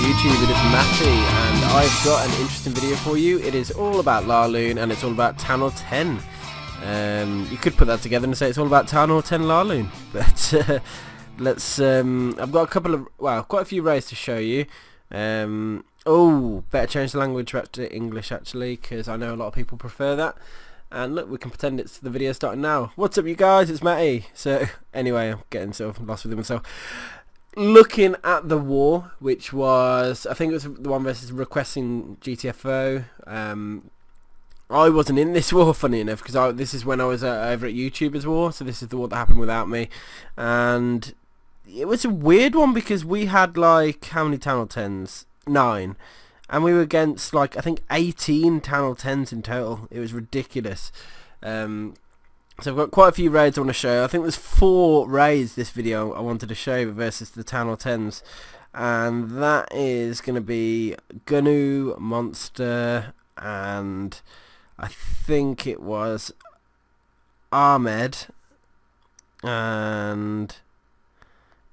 YouTube, it is Matty, and I've got an interesting video for you. It is all about Laloon, and it's all about TH10. You could put that together and say it's all about TH10 Laloon, but let's. I've got quite a few rays to show you. Better change the language back to English actually, because I know a lot of people prefer that. And look, we can pretend it's the video starting now. What's up, you guys? It's Matty. So anyway, I'm getting sort of lost with myself. Looking at the war, which was, I think it was the one versus requesting GTFO. I wasn't in this war, funny enough, because this is when I was over at YouTuber's war, so this is the war that happened without me. And it was a weird one because we had like, how many Channel 10s? 9. And we were against like, I think 18 Channel 10s in total. It was ridiculous. So I've got quite a few raids I want to show. I think there's 4 raids this video I wanted to show versus the Channel 10s. And that is going to be Gunu, Monster, and I think it was Ahmed and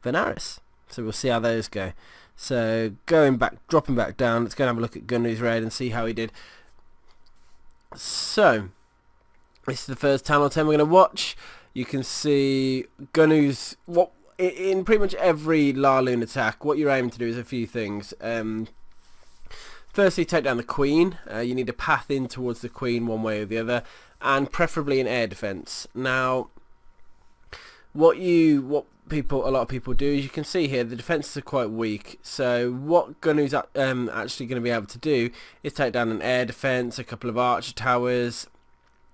Venaris. So we'll see how those go. So dropping back down, let's go and have a look at Gunu's raid and see how he did. So this is the first Channel 10 we're going to watch. You can see Gunu's, in pretty much every Laloon attack, what you're aiming to do is a few things. Firstly, take down the Queen. You need a path in towards the Queen one way or the other, and preferably an air defense. Now, what a lot of people do, as you can see here, the defenses are quite weak. So what Gunu's actually going to be able to do is take down an air defense, a couple of archer towers,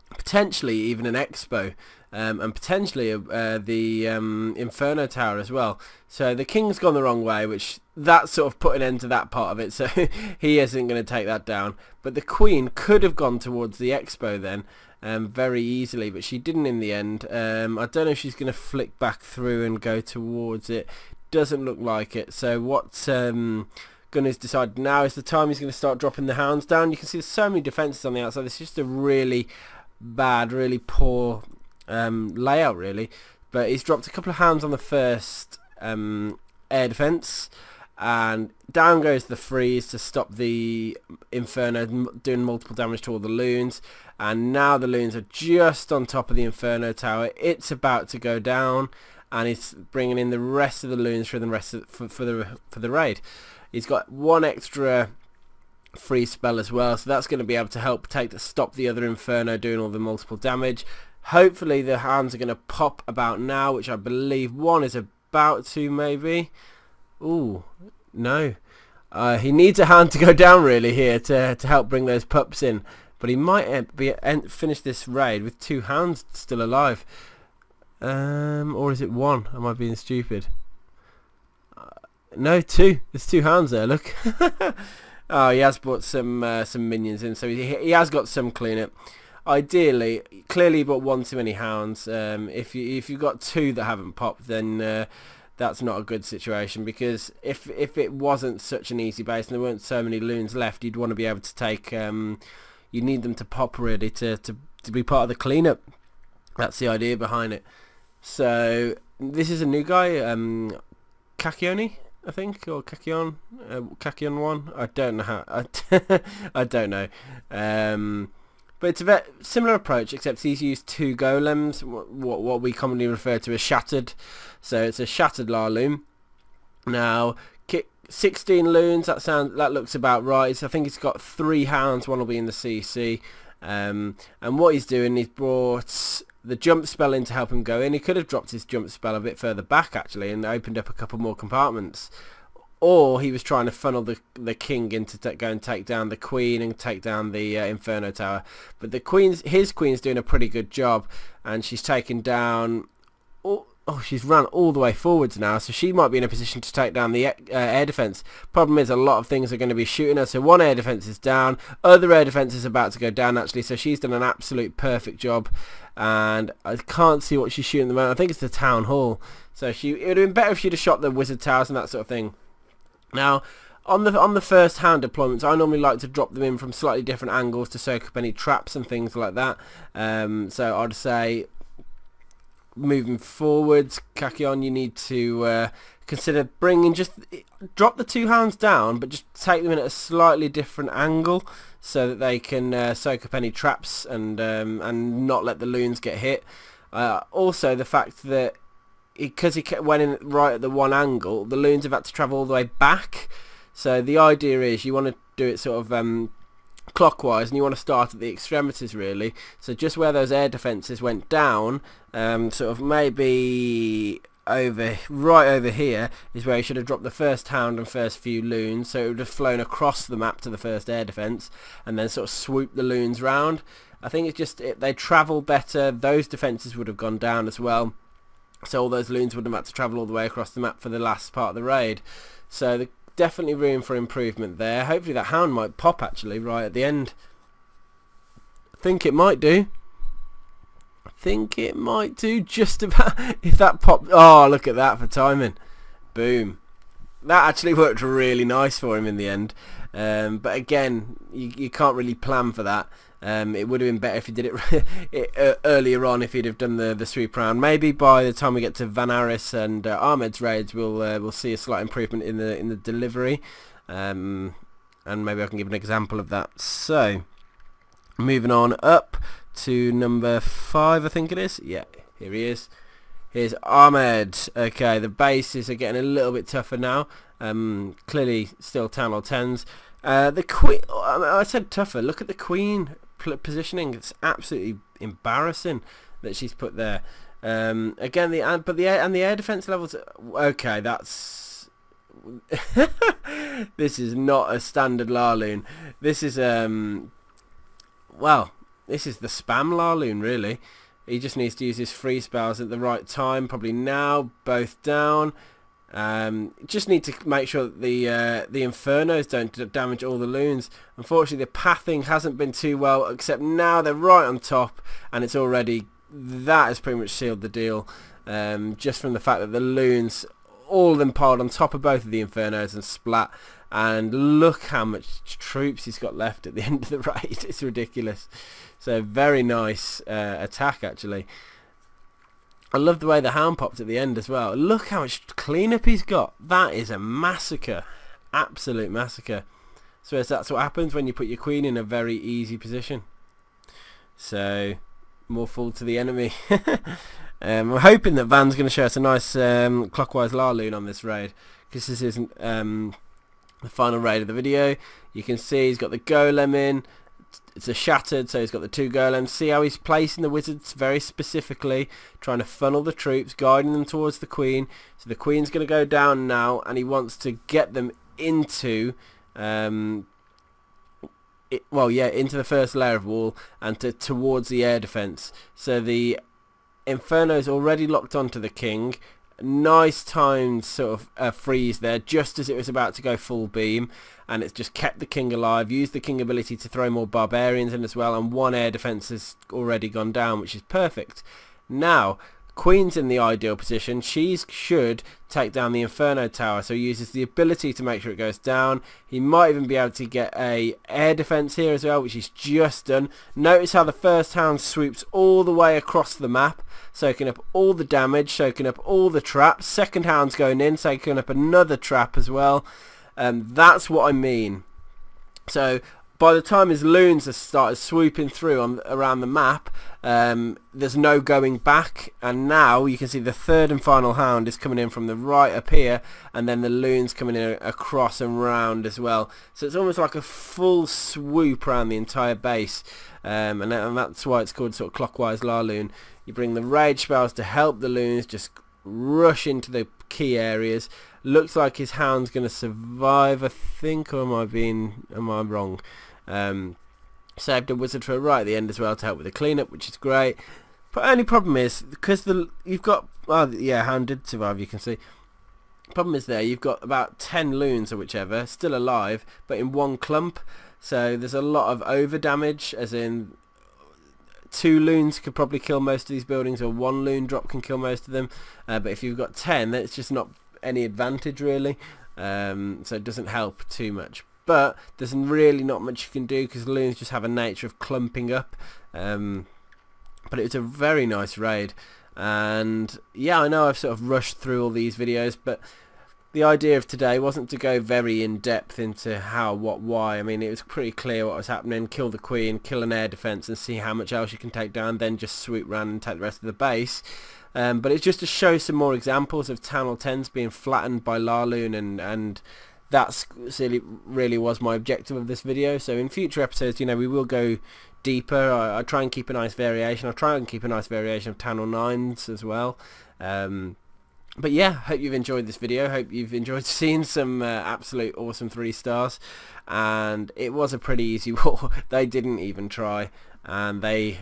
potentially even an expo, and potentially the Inferno Tower as well. So the King's gone the wrong way, which that's sort of put an end to that part of it, so he isn't going to take that down. But the Queen could have gone towards the expo then very easily, but she didn't in the end. I don't know if she's going to flick back through and go towards it. Doesn't look like it. So what Gunu's decided now is the time he's going to start dropping the hounds down. You can see there's so many defences on the outside. It's just a really bad, really poor layout really. But he's dropped a couple of hounds on the first air defence, and down goes the freeze to stop the Inferno doing multiple damage to all the loons. And now the loons are just on top of the Inferno Tower. It's about to go down, and he's bringing in the rest of the loons for the raid. He's got one extra free spell as well, so that's going to be able to help stop the other Inferno doing all the multiple damage. Hopefully the hounds are going to pop about now, which I believe one is about to maybe. Ooh, no. He needs a hound to go down really here to help bring those pups in. But he might finish this raid with 2 hounds still alive. Or is it 1? Am I being stupid? No, 2. There's 2 hounds there, look. Oh, he has brought some minions in, so he has got some cleanup. Ideally, clearly he brought 1 too many hounds. If you've got 2 that haven't popped, then that's not a good situation, because if it wasn't such an easy base and there weren't so many loons left, you'd want to be able to take... you need them to pop really to be part of the cleanup. That's the idea behind it. So this is a new guy, Kakioni, I think, or Kakion 1. I don't know how. I don't know. But it's a very similar approach, except he's used 2 golems, what we commonly refer to as shattered. So it's a shattered Laloon. Now, 16 loons, that looks about right. So I think he's got 3 hounds, 1 will be in the CC. And what he's doing, he's brought the jump spell in to help him go in. He could have dropped his jump spell a bit further back actually and opened up a couple more compartments. Or he was trying to funnel the King in to go and take down the Queen and take down the Inferno Tower. But his Queen's doing a pretty good job, and she's taken down... she's run all the way forwards now, so she might be in a position to take down the air defense. Problem is, a lot of things are going to be shooting her, so one air defense is down, other air defense is about to go down actually, so she's done an absolute perfect job, and I can't see what she's shooting at the moment. I think it's the Town Hall, so it would have been better if she'd have shot the Wizard Towers and that sort of thing. Now, on the first hound deployments, I normally like to drop them in from slightly different angles to soak up any traps and things like that. So I'd say moving forwards, Kakion, you need to consider drop the 2 hounds down, but just take them in at a slightly different angle so that they can soak up any traps and not let the loons get hit. Also, the fact that because he went in right at the one angle, the loons have had to travel all the way back. So the idea is you want to do it sort of clockwise, and you want to start at the extremities really. So just where those air defences went down, sort of maybe right over here is where you should have dropped the first hound and first few loons, so it would have flown across the map to the first air defence and then sort of swoop the loons round. I think it's just they travel better, those defences would have gone down as well, so all those loons wouldn't have had to travel all the way across the map for the last part of the raid. So definitely room for improvement there. Hopefully that hound might pop actually right at the end. I think it might do. Just about. If that popped, oh, look at that for timing. Boom. That actually worked really nice for him in the end. But again, you can't really plan for that. It would have been better if he did it earlier on, if he'd have done the sweep round. Maybe by the time we get to Van Aris and Ahmed's raids, we'll see a slight improvement in the delivery, and maybe I can give an example of that. So moving on up to number 5, I think it is. Yeah, here he is. Here's Ahmed. Okay, the bases are getting a little bit tougher now. Clearly still 10 or 10s. The queen, I said tougher. Look at the queen positioning. It's absolutely embarrassing that she's put there. Again, the air defense levels. Okay, that's this is not a standard Laloon. This is well, this is the spam Laloon really. He just needs to use his free spells at the right time. Probably now, both down. Just need to make sure that the Infernos don't damage all the loons. Unfortunately, the pathing hasn't been too well, except now they're right on top, and it's already, that has pretty much sealed the deal. Just from the fact that the loons, all of them piled on top of both of the Infernos and splat, and look how much troops he's got left at the end of the raid. It's ridiculous. So very nice attack actually. I love the way the hound popped at the end as well. Look how much cleanup he's got. That is a massacre. Absolute massacre. So that's what happens when you put your queen in a very easy position. So more fool to the enemy. I'm hoping that Van's going to show us a nice clockwise Laloon on this raid, because this isn't the final raid of the video. You can see he's got the golem in. It's a shattered, so he's got the 2 golems. See how he's placing the wizards very specifically, trying to funnel the troops, guiding them towards the queen. So the queen's going to go down now, and he wants to get them into into the first layer of wall and towards the air defense. So the Inferno's already locked onto the king. Nice timed sort of freeze there, just as it was about to go full beam, and it's just kept the king alive. Used the king ability to throw more barbarians in as well, and 1 air defense has already gone down, which is perfect. Now queen's in the ideal position. She should take down the Inferno tower, so he uses the ability to make sure it goes down. He might even be able to get a air defense here as well, which he's just done. Notice how the first hound swoops all the way across the map, soaking up all the damage, soaking up all the traps. Second hound's going in, soaking up another trap as well. That's what I mean. So by the time his loons have started swooping through around the map, there's no going back, and now you can see the third and final hound is coming in from the right up here, and then the loons coming in across and round as well. So it's almost like a full swoop around the entire base, and that's why it's called sort of clockwise Laloon. You bring the rage spells to help the loons just rush into the key areas. Looks like his hound's going to survive, I think, or am I wrong? Saved a wizard for a right at the end as well to help with the cleanup, which is great. But only problem is, because you've got, hound did survive, you can see. Problem is there, you've got about 10 loons or whichever still alive, but in one clump. So there's a lot of over damage, as in 2 loons could probably kill most of these buildings, or 1 loon drop can kill most of them. But if you've got 10, that's just not any advantage really. So it doesn't help too much. But there's really not much you can do, because loons just have a nature of clumping up. But it was a very nice raid. And yeah, I know I've sort of rushed through all these videos, but the idea of today wasn't to go very in depth into how, what, why. I mean, it was pretty clear what was happening. Kill the queen, kill an air defense, and see how much else you can take down, then just swoop round and take the rest of the base. But it's just to show some more examples of Town 10s being flattened by Laloon, and that's really was my objective of this video. So in future episodes, you know, we will go deeper. I try and keep a nice variation. I try and keep a nice variation of Town 9s as well. But yeah, hope you've enjoyed this video. Hope you've enjoyed seeing some absolute awesome 3 stars. And it was a pretty easy war. They didn't even try, and they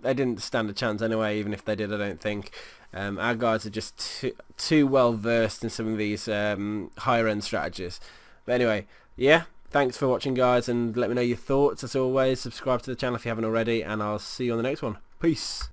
didn't stand a chance anyway. Even if they did, I don't think. Our guys are just too well versed in some of these higher end strategies. But anyway, yeah, thanks for watching, guys, and let me know your thoughts. As always, subscribe to the channel if you haven't already, and I'll see you on the next one. Peace.